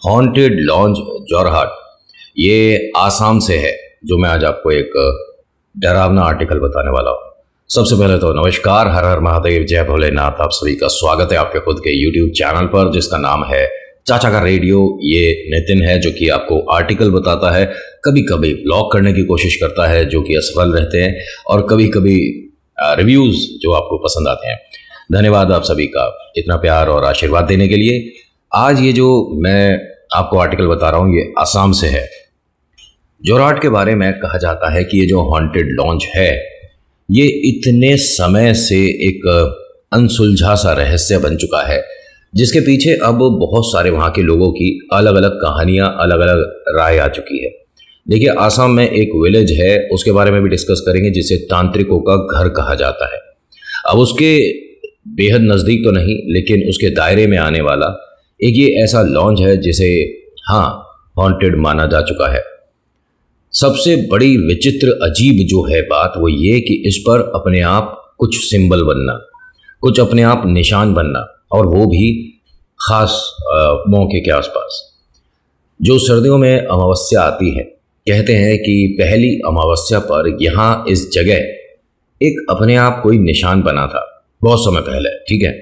Haunted lounge Jorhat, ये आसाम से है, जो मैं आज आपको एक डरावना आर्टिकल बताने वाला हूँ। सबसे पहले तो नमस्कार, हर हर महादेव, जय भोलेनाथ। आप सभी का स्वागत है आपके खुद के YouTube चैनल पर, जिसका नाम है चाचा का रेडियो। ये नितिन है, जो कि आपको आर्टिकल बताता है, कभी कभी व्लॉग करने की कोशिश करता है जो कि असफल रहते हैं, और कभी कभी रिव्यूज़ जो आपको पसंद आते हैं। धन्यवाद आप सभी का इतना प्यार और आशीर्वाद देने के लिए। आज ये जो मैं आपको आर्टिकल बता रहा हूँ, ये आसाम से है। जोरहाट के बारे में कहा जाता है कि ये जो हॉन्टेड लॉन्ज है, ये इतने समय से एक अनसुलझा सा रहस्य बन चुका है, जिसके पीछे अब बहुत सारे वहाँ के लोगों की अलग अलग कहानियाँ, अलग अलग राय आ चुकी है। देखिए, आसाम में एक विलेज है, उसके बारे में भी डिस्कस करेंगे, जिसे तांत्रिकों का घर कहा जाता है। अब उसके बेहद नज़दीक तो नहीं, लेकिन उसके दायरे में आने वाला एक ये ऐसा लॉन्ज है जिसे हॉन्टेड माना जा चुका है। सबसे बड़ी विचित्र अजीब जो है बात, वो ये कि इस पर अपने आप कुछ सिंबल बनना, कुछ अपने आप निशान बनना, और वो भी खास मौके के आसपास। जो सर्दियों में अमावस्या आती है, कहते हैं कि पहली अमावस्या पर यहाँ इस जगह एक अपने आप कोई निशान बना था, बहुत समय पहले, ठीक है।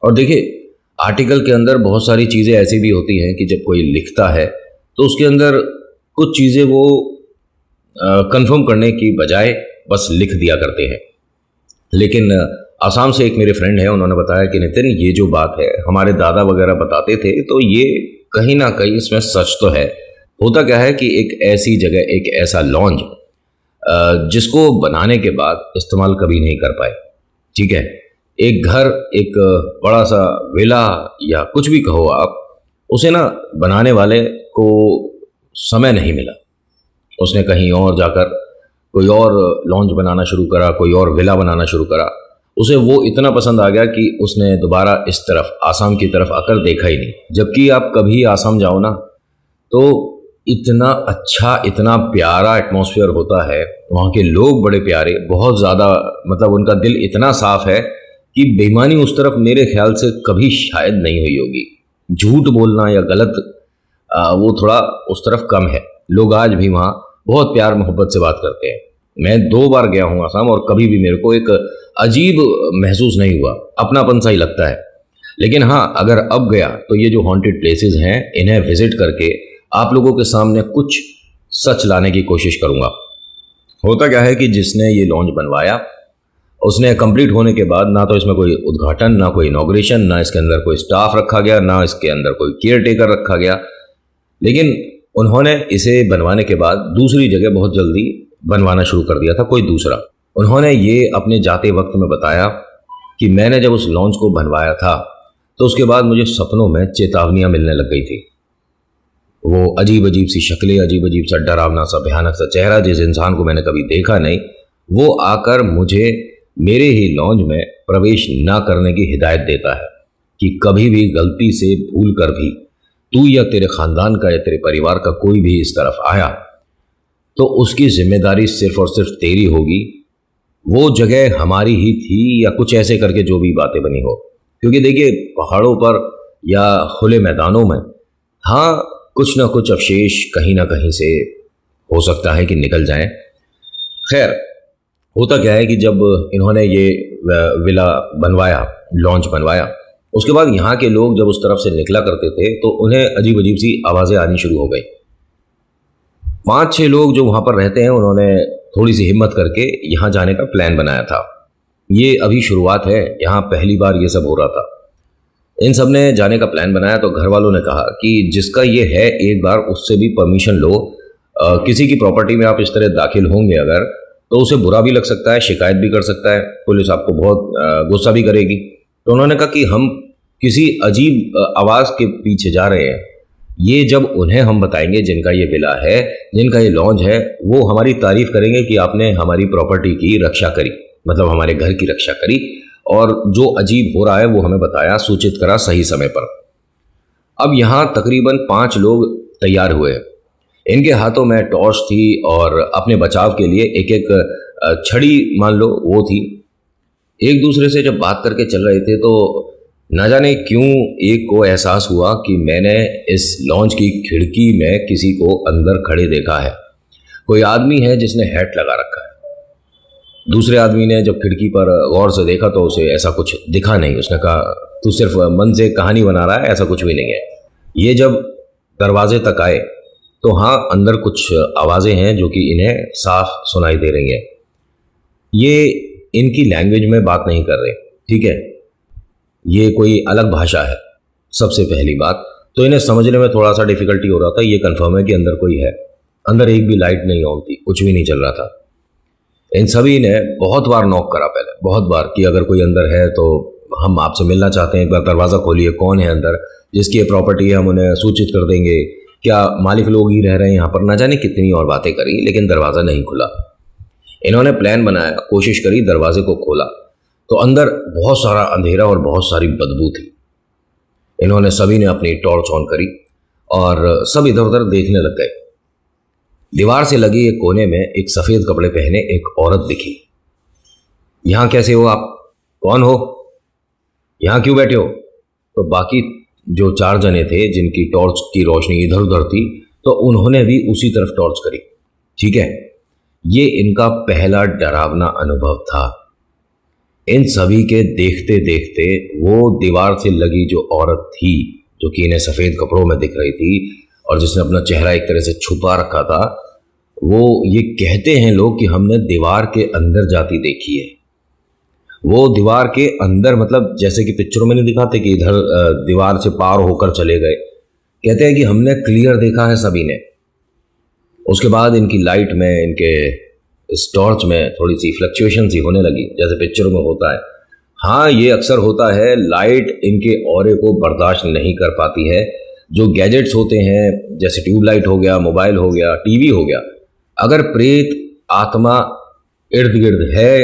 और देखिए, आर्टिकल के अंदर बहुत सारी चीज़ें ऐसी भी होती हैं कि जब कोई लिखता है तो उसके अंदर कुछ चीज़ें वो कंफर्म करने की बजाय बस लिख दिया करते हैं। लेकिन आसाम से एक मेरे फ्रेंड है, उन्होंने बताया कि नितिन, ये जो बात है हमारे दादा वगैरह बताते थे, तो ये कहीं ना कहीं इसमें सच तो है। होता क्या है कि एक ऐसी जगह, एक ऐसा लॉन्ज जिसको बनाने के बाद इस्तेमाल कभी नहीं कर पाए, ठीक है। एक घर, एक बड़ा सा विला या कुछ भी कहो आप, उसे ना बनाने वाले को समय नहीं मिला। उसने कहीं और जाकर कोई और लॉन्ज बनाना शुरू करा, कोई और विला बनाना शुरू करा। उसे वो इतना पसंद आ गया कि उसने दोबारा इस तरफ, आसाम की तरफ आकर देखा ही नहीं। जबकि आप कभी आसाम जाओ ना, तो इतना अच्छा, इतना प्यारा एटमॉस्फेयर होता है। वहाँ के लोग बड़े प्यारे, बहुत ज़्यादा, मतलब उनका दिल इतना साफ है कि बेईमानी उस तरफ मेरे ख्याल से कभी शायद नहीं हुई होगी। झूठ बोलना या गलत, वो थोड़ा उस तरफ कम है। लोग आज भी वहाँ बहुत प्यार मोहब्बत से बात करते हैं। मैं 2 बार गया हूँ आसाम, और कभी भी मेरे को एक अजीब महसूस नहीं हुआ, अपनापन सा ही लगता है। लेकिन हाँ, अगर अब गया तो ये जो हॉन्टेड प्लेसेस हैं, इन्हें विजिट करके आप लोगों के सामने कुछ सच लाने की कोशिश करूँगा। होता क्या है कि जिसने ये लॉन्ज बनवाया, उसने कंप्लीट होने के बाद ना तो इसमें कोई उद्घाटन, ना कोई इनॉग्रेशन, ना इसके अंदर कोई स्टाफ रखा गया, ना इसके अंदर कोई केयर टेकर रखा गया। लेकिन उन्होंने इसे बनवाने के बाद दूसरी जगह बहुत जल्दी बनवाना शुरू कर दिया था, कोई दूसरा। उन्होंने ये अपने जाते वक्त में बताया कि मैंने जब उस लॉन्च को बनवाया था, तो उसके बाद मुझे सपनों में चेतावनियाँ मिलने लग गई थी। वो अजीब अजीब सी शक्लें, अजीब अजीब सा डरावना सा भयानक सा चेहरा, जिस इंसान को मैंने कभी देखा नहीं, वो आकर मुझे मेरे ही लॉन्ज में प्रवेश ना करने की हिदायत देता है कि कभी भी गलती से भूल कर भी तू या तेरे खानदान का या तेरे परिवार का कोई भी इस तरफ आया, तो उसकी जिम्मेदारी सिर्फ और सिर्फ तेरी होगी। वो जगह हमारी ही थी, या कुछ ऐसे करके जो भी बातें बनी हो। क्योंकि देखिए, पहाड़ों पर या खुले मैदानों में कुछ ना कुछ अवशेष कहीं ना कहीं से हो सकता है कि निकल जाएं। खैर, होता क्या है कि जब इन्होंने ये विला बनवाया, लॉन्च बनवाया, उसके बाद यहाँ के लोग जब उस तरफ से निकला करते थे, तो उन्हें अजीब अजीब सी आवाज़ें आनी शुरू हो गई। 5-6 लोग जो वहाँ पर रहते हैं, उन्होंने थोड़ी सी हिम्मत करके यहाँ जाने का प्लान बनाया था। ये अभी शुरुआत है, यहाँ पहली बार ये सब हो रहा था। इन सब ने जाने का प्लान बनाया, तो घर वालों ने कहा कि जिसका ये है, एक बार उससे भी परमिशन लो। किसी की प्रॉपर्टी में आप इस तरह दाखिल होंगे अगर, तो उसे बुरा भी लग सकता है, शिकायत भी कर सकता है, पुलिस आपको बहुत गुस्सा भी करेगी। तो उन्होंने कहा कि हम किसी अजीब आवाज़ के पीछे जा रहे हैं। ये जब उन्हें हम बताएंगे, जिनका ये विला है, जिनका ये लॉन्ज है, वो हमारी तारीफ करेंगे कि आपने हमारी प्रॉपर्टी की रक्षा करी, मतलब हमारे घर की रक्षा करी, और जो अजीब हो रहा है वो हमें बताया, सूचित करा सही समय पर। अब यहाँ तकरीबन 5 लोग तैयार हुए। इनके हाथों में टॉर्च थी, और अपने बचाव के लिए एक एक छड़ी मान लो वो थी। एक दूसरे से जब बात करके चल रहे थे, तो ना जाने क्यों एक को एहसास हुआ कि मैंने इस लॉन्च की खिड़की में किसी को अंदर खड़े देखा है। कोई आदमी है जिसने हैट लगा रखा है। दूसरे आदमी ने जब खिड़की पर गौर से देखा तो उसे ऐसा कुछ दिखा नहीं। उसने कहा तू सिर्फ मन से कहानी बना रहा है, ऐसा कुछ भी नहीं है। ये जब दरवाजे तक आए तो हाँ, अंदर कुछ आवाज़ें हैं जो कि इन्हें साफ सुनाई दे रही हैं। ये इनकी लैंग्वेज में बात नहीं कर रहे, ठीक है, ये कोई अलग भाषा है। सबसे पहली बात तो इन्हें समझने में थोड़ा सा डिफिकल्टी हो रहा था। ये कंफर्म है कि अंदर कोई है। अंदर एक भी लाइट नहीं ऑन थी, कुछ भी नहीं चल रहा था। इन सभी ने बहुत बार नॉक करा, पहले बहुत बार, कि अगर कोई अंदर है तो हम आपसे मिलना चाहते हैं, एक बार दरवाज़ा खोलिए, कौन है अंदर, जिसकी ये प्रॉपर्टी है हम उन्हें सूचित कर देंगे, क्या मालिक लोग ही रह रहे हैं यहाँ पर। ना जाने कितनी और बातें करी, लेकिन दरवाज़ा नहीं खुला। इन्होंने प्लान बनाया, कोशिश करी, दरवाजे को खोला तो अंदर बहुत सारा अंधेरा और बहुत सारी बदबू थी। इन्होंने सभी ने अपनी टॉर्च ऑन करी और सब इधर उधर देखने लग गए। दीवार से लगी एक कोने में एक सफ़ेद कपड़े पहने एक औरत दिखी। यहाँ कैसे हो आप? कौन हो? यहाँ क्यों बैठे हो? तो बाकी जो 4 जने थे जिनकी टॉर्च की रोशनी इधर उधर थी, तो उन्होंने भी उसी तरफ टॉर्च करी। ठीक है, ये इनका पहला डरावना अनुभव था। इन सभी के देखते देखते वो दीवार से लगी जो औरत थी, जो कि इन्हें सफ़ेद कपड़ों में दिख रही थी और जिसने अपना चेहरा एक तरह से छुपा रखा था, वो ये कहते हैं लोग कि हमने दीवार के अंदर जाती देखी है। वो दीवार के अंदर, मतलब जैसे कि पिक्चरों में नहीं दिखाते कि इधर दीवार से पार होकर चले गए, कहते हैं कि हमने क्लियर देखा है सभी ने। उसके बाद इनकी लाइट में, इनके इस टॉर्च में थोड़ी सी फ्लक्चुएशन सी होने लगी, जैसे पिक्चरों में होता है। हाँ, ये अक्सर होता है, लाइट इनके ऑरे को बर्दाश्त नहीं कर पाती है। जो गैजेट्स होते हैं जैसे ट्यूबलाइट हो गया, मोबाइल हो गया, टीवी हो गया, अगर प्रेत आत्मा इर्द गिर्द है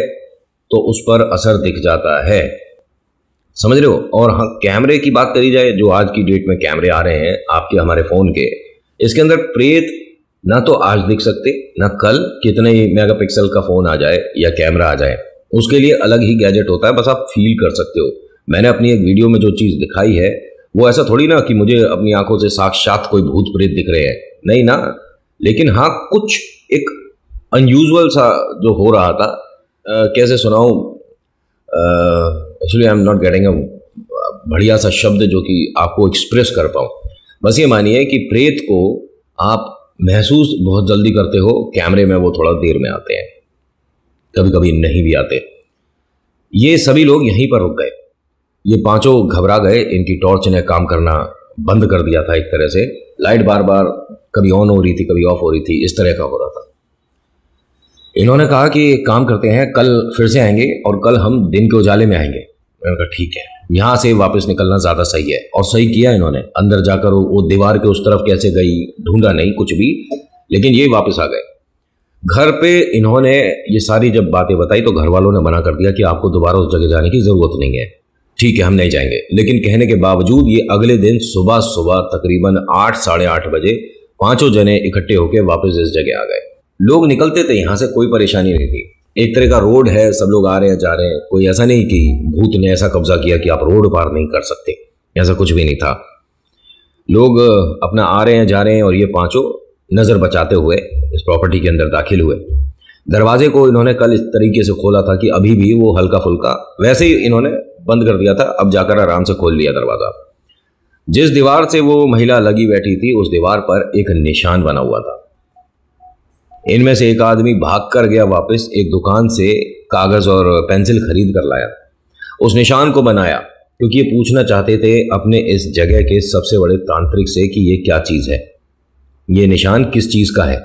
तो उस पर असर दिख जाता है, समझ रहे हो। और हाँ, कैमरे की बात करी जाए, जो आज की डेट में कैमरे आ रहे हैं आपके हमारे फ़ोन के, इसके अंदर प्रेत ना तो आज दिख सकते, ना कल, कितने ही मेगापिक्सल का फ़ोन आ जाए या कैमरा आ जाए, उसके लिए अलग ही गैजेट होता है, बस आप फील कर सकते हो। मैंने अपनी एक वीडियो में जो चीज़ दिखाई है वो ऐसा थोड़ी ना कि मुझे अपनी आंखों से साक्षात कोई भूत प्रेत दिख रहे हैं, नहीं ना। लेकिन हाँ, कुछ एक अनयूजुअल सा जो हो रहा था, कैसे सुनाऊं, actually I am not getting a बढ़िया सा शब्द जो कि आपको एक्सप्रेस कर पाऊँ। बस ये मानिए कि प्रेत को आप महसूस बहुत जल्दी करते हो, कैमरे में वो थोड़ा देर में आते हैं, कभी कभी नहीं भी आते। ये सभी लोग यहीं पर रुक गए। ये पांचों घबरा गए, इनकी टॉर्च ने काम करना बंद कर दिया था एक तरह से। लाइट बार बार कभी ऑन हो रही थी, कभी ऑफ हो रही थी, इस तरह का हो रहा था। इन्होंने कहा कि एक काम करते हैं, कल फिर से आएंगे और कल हम दिन के उजाले में आएंगे। मैंने कहा ठीक है, यहाँ से वापस निकलना ज़्यादा सही है। और सही किया इन्होंने। अंदर जाकर वो दीवार के उस तरफ कैसे गई, ढूंढा नहीं कुछ भी, लेकिन ये वापस आ गए। घर पे इन्होंने ये सारी जब बातें बताई तो घर वालों ने मना कर दिया कि आपको दोबारा उस जगह जाने की ज़रूरत नहीं है, ठीक है हम नहीं जाएंगे। लेकिन कहने के बावजूद ये अगले दिन सुबह सुबह तकरीबन 8 साढ़े 8 बजे पांचों जने इकट्ठे होकर वापस इस जगह आ गए। लोग निकलते थे, यहाँ से कोई परेशानी नहीं थी। एक तरह का रोड है, सब लोग आ रहे हैं जा रहे हैं। कोई ऐसा नहीं कि भूत ने ऐसा कब्जा किया कि आप रोड पार नहीं कर सकते, ऐसा कुछ भी नहीं था। लोग अपना आ रहे हैं जा रहे हैं और ये पांचों नज़र बचाते हुए इस प्रॉपर्टी के अंदर दाखिल हुए। दरवाजे को इन्होंने कल इस तरीके से खोला था कि अभी भी वो हल्का फुल्का वैसे ही इन्होंने बंद कर दिया था, अब जाकर आराम से खोल लिया दरवाज़ा। जिस दीवार से वो महिला लगी बैठी थी उस दीवार पर एक निशान बना हुआ था। इनमें से एक आदमी भाग कर गया वापस, एक दुकान से कागज़ और पेंसिल खरीद कर लाया, उस निशान को बनाया, क्योंकि ये पूछना चाहते थे अपने इस जगह के सबसे बड़े तांत्रिक से कि ये क्या चीज़ है, ये निशान किस चीज़ का है।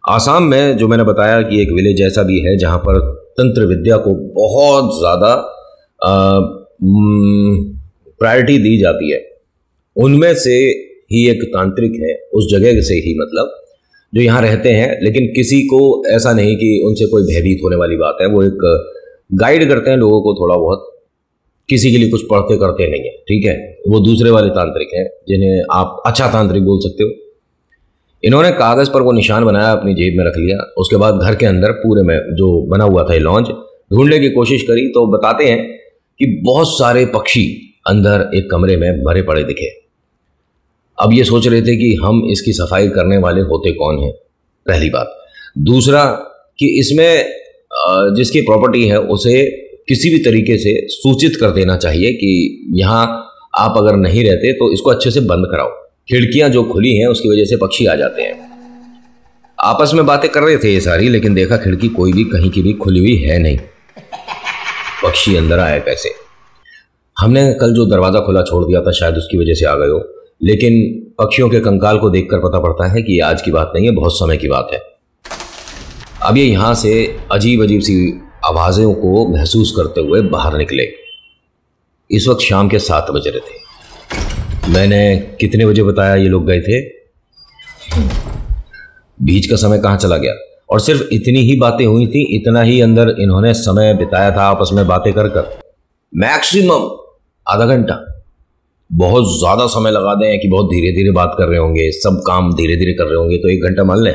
आसाम में जो मैंने बताया कि एक विलेज ऐसा भी है जहाँ पर तंत्र विद्या को बहुत ज़्यादा प्रायोरिटी दी जाती है। उनमें से ही एक तांत्रिक है, उस जगह से ही, मतलब जो यहाँ रहते हैं, लेकिन किसी को ऐसा नहीं कि उनसे कोई भयभीत होने वाली बात है। वो एक गाइड करते हैं लोगों को थोड़ा बहुत, किसी के लिए कुछ पढ़ते करते नहीं है, ठीक है। वो दूसरे वाले तांत्रिक हैं जिन्हें आप अच्छा तांत्रिक बोल सकते हो। इन्होंने कागज़ पर वो निशान बनाया, अपनी जेब में रख लिया। उसके बाद घर के अंदर पूरे में जो बना हुआ था ये लॉन्च ढूंढने की कोशिश करी तो बताते हैं कि बहुत सारे पक्षी अंदर एक कमरे में भरे पड़े दिखे। अब ये सोच रहे थे कि हम इसकी सफाई करने वाले होते कौन हैं, पहली बात। दूसरा कि इसमें जिसकी प्रॉपर्टी है उसे किसी भी तरीके से सूचित कर देना चाहिए कि यहाँ आप अगर नहीं रहते तो इसको अच्छे से बंद कराओ। खिड़कियां जो खुली हैं उसकी वजह से पक्षी आ जाते हैं। आपस में बातें कर रहे थे ये सारी, लेकिन देखा खिड़की कोई भी कहीं की भी खुली हुई है नहीं। पक्षी अंदर आए कैसे? हमने कल जो दरवाजा खुला छोड़ दिया था शायद उसकी वजह से आ गए हो, लेकिन पक्षियों के कंकाल को देखकर पता पड़ता है कि ये आज की बात नहीं है, बहुत समय की बात है। अब ये यहां से अजीब अजीब सी आवाज़ों को महसूस करते हुए बाहर निकले। इस वक्त शाम के 7 बज रहे थे। मैंने कितने बजे बताया ये लोग गए थे? बीच का समय कहाँ चला गया? और सिर्फ इतनी ही बातें हुई थी, इतना ही अंदर इन्होंने समय बिताया था आपस में बातें कर कर। मैक्सिमम आधा घंटा। बहुत ज़्यादा समय लगा दें कि बहुत धीरे धीरे बात कर रहे होंगे, सब काम धीरे धीरे कर रहे होंगे तो 1 घंटा मान लें।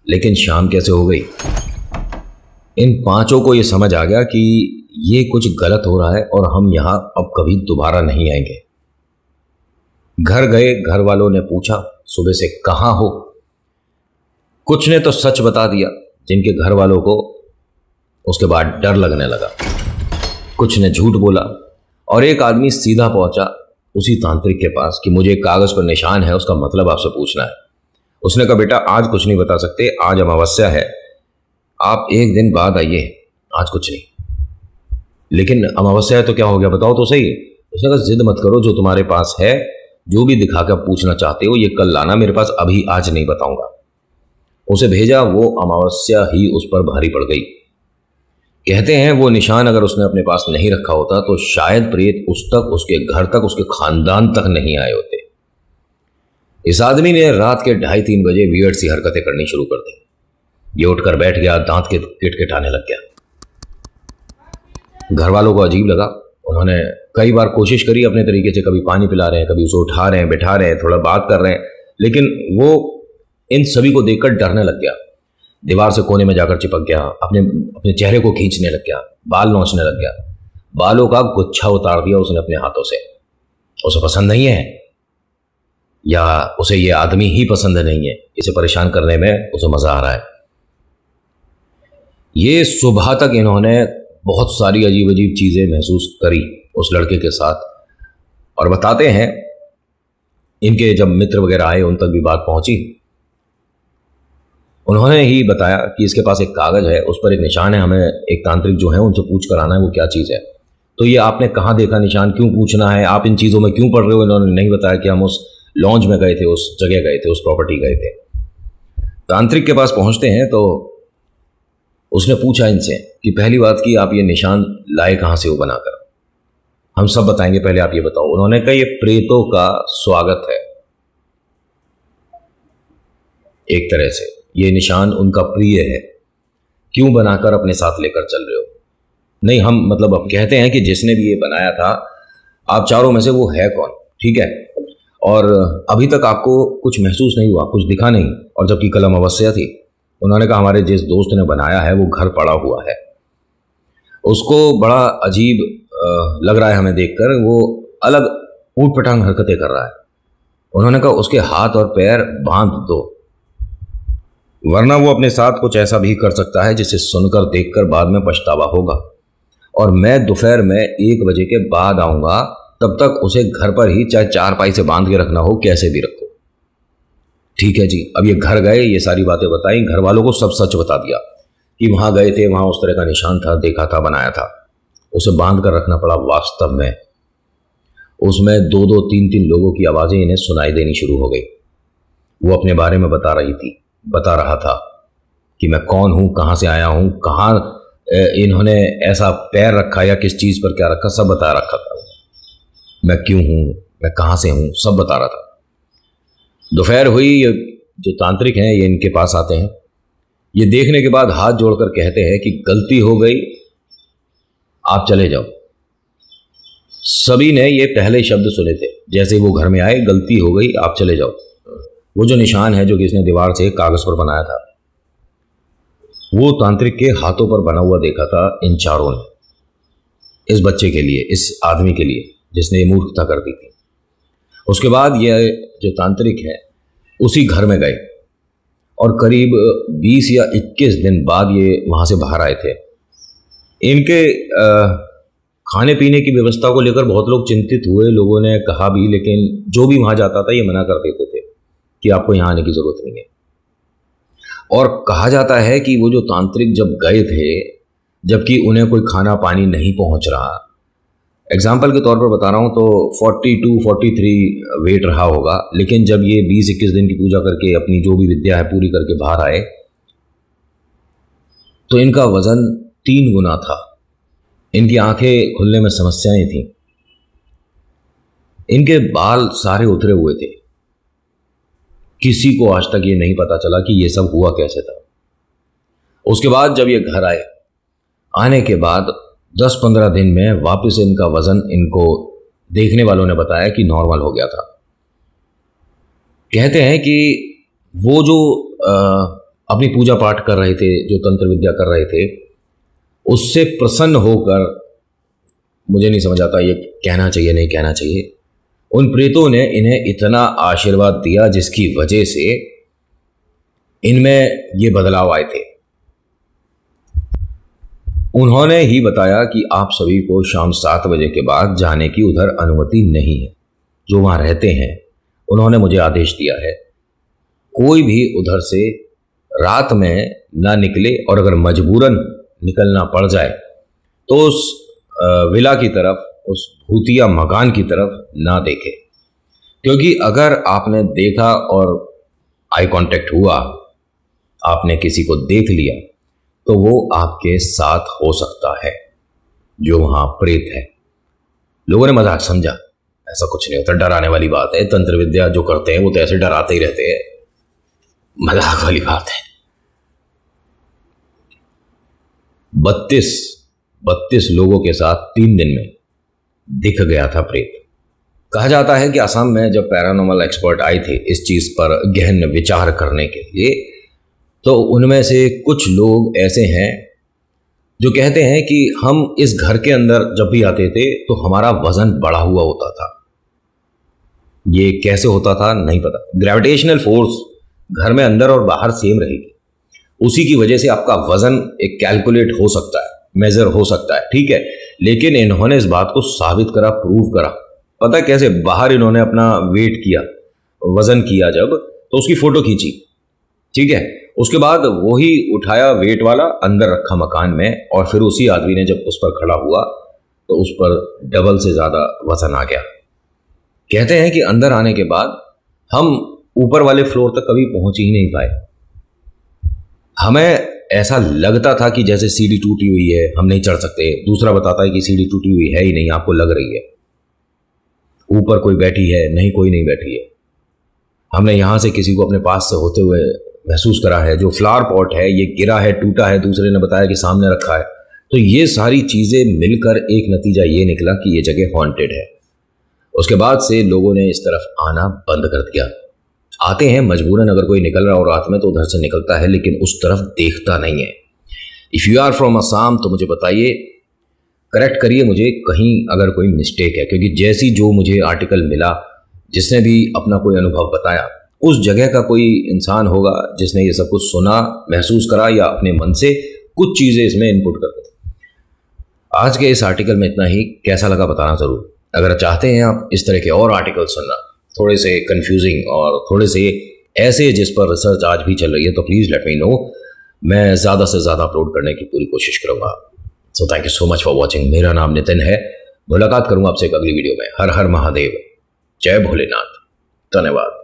लेकिन शाम कैसे हो गई? इन 5 को ये समझ आ गया कि ये कुछ गलत हो रहा है और हम यहाँ अब कभी दोबारा नहीं आएंगे। घर गए, घर वालों ने पूछा सुबह से कहाँ हो। कुछ ने तो सच बता दिया जिनके घर वालों को उसके बाद डर लगने लगा, कुछ ने झूठ बोला और एक आदमी सीधा पहुंचा उसी तांत्रिक के पास कि मुझे कागज पर निशान है, उसका मतलब आपसे पूछना है। उसने कहा बेटा आज कुछ नहीं बता सकते, आज अमावस्या है, आप 1 दिन बाद आइए, आज कुछ नहीं। लेकिन अमावस्या है तो क्या हो गया बताओ तो सही। उसने कहा जिद मत करो, जो तुम्हारे पास है जो भी दिखाकर पूछना चाहते हो ये कल लाना मेरे पास, अभी आज नहीं बताऊंगा। उसे भेजा, वो अमावस्या ही उस पर भारी पड़ गई। कहते हैं वो निशान अगर उसने अपने पास नहीं रखा होता तो शायद प्रेत उस तक, उसके घर तक, उसके खानदान तक नहीं आए होते। इस आदमी ने रात के 2:30-3 बजे वियर्ड सी हरकतें करनी शुरू कर दी। ये उठकर बैठ गया, दांत के किटकिटाने लग गया। घर वालों को अजीब लगा। उन्होंने कई बार कोशिश करी अपने तरीके से, कभी पानी पिला रहे हैं, कभी उसे उठा रहे हैं, बैठा रहे हैं, थोड़ा बात कर रहे हैं, लेकिन वो इन सभी को देखकर डरने लग गया। दीवार से कोने में जाकर चिपक गया, अपने चेहरे को खींचने लग गया, बाल नोचने लग गया, बालों का गुच्छा उतार दिया उसने अपने हाथों से। उसे पसंद नहीं है या उसे ये आदमी ही पसंद नहीं है, इसे परेशान करने में उसे मजा आ रहा है। ये सुबह तक इन्होंने बहुत सारी अजीब अजीब चीजें महसूस करी उस लड़के के साथ। और बताते हैं इनके जब मित्र वगैरह आए उन तक भी बात पहुंची। उन्होंने ही बताया कि इसके पास एक कागज है, उस पर एक निशान है, हमें एक तांत्रिक जो है उनसे पूछ कर आना है वो क्या चीज़ है। तो ये आपने कहाँ देखा निशान, क्यों पूछना है, आप इन चीज़ों में क्यों पढ़ रहे हो? इन्होंने नहीं बताया कि हम उस लॉन्ज में गए थे, उस जगह गए थे, उस प्रॉपर्टी गए थे। तांत्रिक के पास पहुंचते हैं तो उसने पूछा इनसे कि पहली बात की आप ये निशान लाए कहाँ से हो बनाकर? हम सब बताएंगे, पहले आप ये बताओ। उन्होंने कहा ये प्रेतों का स्वागत है, एक तरह से ये निशान उनका प्रिय है, क्यों बनाकर अपने साथ लेकर चल रहे हो? नहीं, हम मतलब अब कहते हैं कि जिसने भी ये बनाया था आप चारों में से वो है कौन, ठीक है? और अभी तक आपको कुछ महसूस नहीं हुआ, कुछ दिखा नहीं, और जबकि कल अमावस्या थी। उन्होंने कहा हमारे जिस दोस्त ने बनाया है वो घर पड़ा हुआ है, उसको बड़ा अजीब लग रहा है हमें देखकर, वो अलग ऊट पटांग हरकतें कर रहा है। उन्होंने कहा उसके हाथ और पैर बांध दो, वरना वो अपने साथ कुछ ऐसा भी कर सकता है जिसे सुनकर देखकर बाद में पछतावा होगा। और मैं दोपहर में 1 बजे के बाद आऊंगा, तब तक उसे घर पर ही चाहे चारपाई से बांध के रखना हो, कैसे भी रखो। ठीक है जी। अब ये घर गए, ये सारी बातें बताई, घर वालों को सब सच बता दिया कि वहां गए थे, वहां उस तरह का निशान था, देखा था, बनाया था। उसे बांध कर रखना पड़ा। वास्तव में उसमें 2-2, 3-3 लोगों की आवाजें इन्हें सुनाई देनी शुरू हो गई। वो अपने बारे में बता रहा था कि मैं कौन हूं, कहां से आया हूं, कहां इन्होंने ऐसा पैर रखा या किस चीज पर क्या रखा, सब बता रखा था। मैं क्यों हूं, मैं कहां से हूं, सब बता रहा था। दोपहर हुई, ये जो तांत्रिक हैं ये इनके पास आते हैं। ये देखने के बाद हाथ जोड़कर कहते हैं कि गलती हो गई, आप चले जाओ। सभी ने ये पहले शब्द सुने थे जैसे वो घर में आए, गलती हो गई, आप चले जाओ। वो जो निशान है जो कि इसने दीवार से कागज पर बनाया था, वो तांत्रिक के हाथों पर बना हुआ देखा था इन चारों ने, इस बच्चे के लिए, इस आदमी के लिए। जिसने ये मूर्खता कर दी थी। उसके बाद ये जो तांत्रिक है उसी घर में गए और करीब 20 या 21 दिन बाद ये वहाँ से बाहर आए थे। इनके खाने पीने की व्यवस्था को लेकर बहुत लोग चिंतित हुए, लोगों ने कहा भी, लेकिन जो भी वहाँ जाता था ये मना कर देते थे कि आपको यहाँ आने की ज़रूरत नहीं है। और कहा जाता है कि वो जो तांत्रिक जब गए थे, जबकि उन्हें कोई खाना पानी नहीं पहुँच रहा, एग्जाम्पल के तौर पर बता रहा हूँ, तो 42-43 वेट रहा होगा, लेकिन जब ये 20-21 दिन की पूजा करके अपनी जो भी विद्या है पूरी करके बाहर आए तो इनका वज़न 3 गुना था। इनकी आंखें खुलने में समस्याएं थीं, इनके बाल सारे उतरे हुए थे। किसी को आज तक ये नहीं पता चला कि ये सब हुआ कैसे था। उसके बाद जब ये घर आए, आने के बाद 10-15 दिन में वापस इनका वजन, इनको देखने वालों ने बताया कि नॉर्मल हो गया था। कहते हैं कि वो जो अपनी पूजा पाठ कर रहे थे, जो तंत्र विद्या कर रहे थे, उससे प्रसन्न होकर, मुझे नहीं समझ आता ये कहना चाहिए नहीं कहना चाहिए, उन प्रेतों ने इन्हें इतना आशीर्वाद दिया जिसकी वजह से इनमें ये बदलाव आए थे। उन्होंने ही बताया कि आप सभी को शाम 7 बजे के बाद जाने की उधर अनुमति नहीं है। जो वहाँ रहते हैं उन्होंने मुझे आदेश दिया है, कोई भी उधर से रात में ना निकले, और अगर मजबूरन निकलना पड़ जाए तो उस विला की तरफ, उस भूतिया मकान की तरफ ना देखे। क्योंकि अगर आपने देखा और आई कांटेक्ट हुआ, आपने किसी को देख लिया, तो वो आपके साथ हो सकता है, जो वहां प्रेत है। लोगों ने मजाक समझा, ऐसा कुछ नहीं होता, डराने वाली बात है। तंत्र विद्या जो करते हैं वो तो ऐसे डराते ही रहते हैं, मजाक वाली बात है। 32 लोगों के साथ 3 दिन में दिख गया था प्रेत। कहा जाता है कि असम में जब पैरानॉर्मल एक्सपर्ट आए थे इस चीज पर गहन विचार करने के लिए, तो उनमें से कुछ लोग ऐसे हैं जो कहते हैं कि हम इस घर के अंदर जब भी आते थे तो हमारा वजन बढ़ा हुआ होता था। ये कैसे होता था नहीं पता। ग्रेविटेशनल फोर्स घर में अंदर और बाहर सेम रहेगी, उसी की वजह से आपका वजन एक कैलकुलेट हो सकता है, मेजर हो सकता है, ठीक है। लेकिन इन्होंने इस बात को साबित करा, प्रूव करा। पता है कैसे? बाहर इन्होंने अपना वेट किया, वजन किया, जब तो उसकी फोटो खींची, ठीक है। उसके बाद वही उठाया वेट वाला, अंदर रखा मकान में, और फिर उसी आदमी ने जब उस पर खड़ा हुआ तो उस पर डबल से ज्यादा वजन आ गया। कहते हैं कि अंदर आने के बाद हम ऊपर वाले फ्लोर तक कभी पहुंच ही नहीं पाए। हमें ऐसा लगता था कि जैसे सीढ़ी टूटी हुई है, हम नहीं चढ़ सकते। दूसरा बताता है कि सीढ़ी टूटी हुई है ही नहीं, आपको लग रही है। ऊपर कोई बैठी है, नहीं, कोई नहीं बैठी है। हमने यहां से किसी को अपने पास से होते हुए महसूस करा है। जो फ्लावर पॉट है ये गिरा है, टूटा है, दूसरे ने बताया कि सामने रखा है। तो ये सारी चीजें मिलकर एक नतीजा ये निकला कि ये जगह हॉन्टेड है। उसके बाद से लोगों ने इस तरफ आना बंद कर दिया। आते हैं मजबूरन, अगर कोई निकल रहा हो रात में तो उधर से निकलता है, लेकिन उस तरफ देखता नहीं है। If you are from Assam तो मुझे बताइए, करेक्ट करिए मुझे कहीं अगर कोई मिस्टेक है, क्योंकि जैसी जो मुझे आर्टिकल मिला, जिसने भी अपना कोई अनुभव बताया, उस जगह का कोई इंसान होगा जिसने ये सब कुछ सुना, महसूस करा, या अपने मन से कुछ चीज़ें इसमें इनपुट कर दी। आज के इस आर्टिकल में इतना ही। कैसा लगा बताना ज़रूर। अगर चाहते हैं आप इस तरह के और आर्टिकल सुनना, थोड़े से कंफ्यूजिंग और थोड़े से ऐसे जिस पर रिसर्च आज भी चल रही है, तो प्लीज़ लेट मी नो। मैं ज़्यादा से ज़्यादा अपलोड करने की पूरी कोशिश करूँगा। So thank you so much for watching. मेरा नाम नितिन है। मुलाकात करूँगा आपसे एक अगली वीडियो में। हर हर महादेव, जय भोलेनाथ, धन्यवाद।